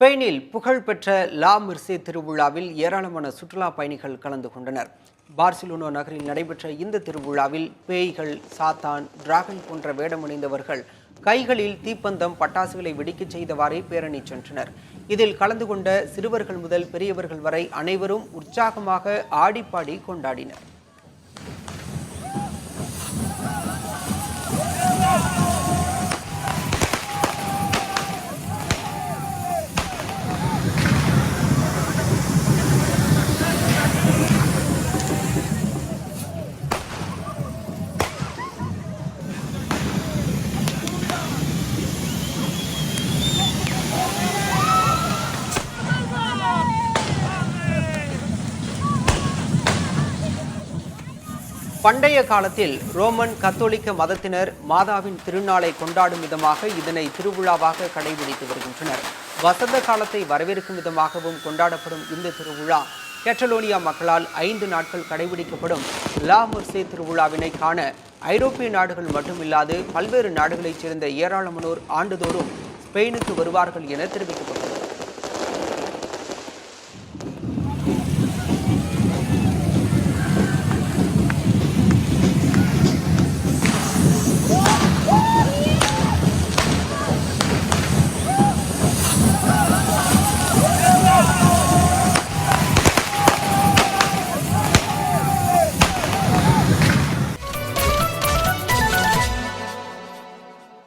ஸ்பெயினில் புகழ்பெற்ற லா மெர்சே திருவிழாவில் ஏராளமான சுற்றுலா பயணிகள் கலந்து கொண்டனர். பார்சிலோனா நகரில் நடைபெற்ற இந்த திருவிழாவில் பேய்கள், சாத்தான், டிராகன் போன்ற வேடமணிந்தவர்கள் கைகளில் தீப்பந்தம், பட்டாசுகளை வெடிக்கச் செய்தவாறே பேரணி சென்றனர். இதில் கலந்து கொண்ட சிறுவர்கள் முதல் பெரியவர்கள் வரை அனைவரும் உற்சாகமாக ஆடிப்பாடி கொண்டாடினர். பண்டைய காலத்தில் ரோமன் கத்தோலிக்க மதத்தினர் மாதாவின் திருநாளை கொண்டாடும் விதமாக இதனை திருவிழாவாக கடைபிடித்து வருகின்றனர். வசந்த காலத்தை வரவேற்கும் விதமாகவும் கொண்டாடப்படும் இந்த திருவிழா கேட்டலோனியா மக்களால் 5 நாட்கள் கடைபிடிக்கப்படும் லா மெர்சே திருவிழாவினை காண ஐரோப்பிய நாடுகள் மட்டுமில்லாது பல்வேறு நாடுகளைச் சேர்ந்த ஏராளமானோர் ஆண்டுதோறும் ஸ்பெயினுக்கு வருவார்கள் என தெரிவிக்கப்பட்டுள்ளது.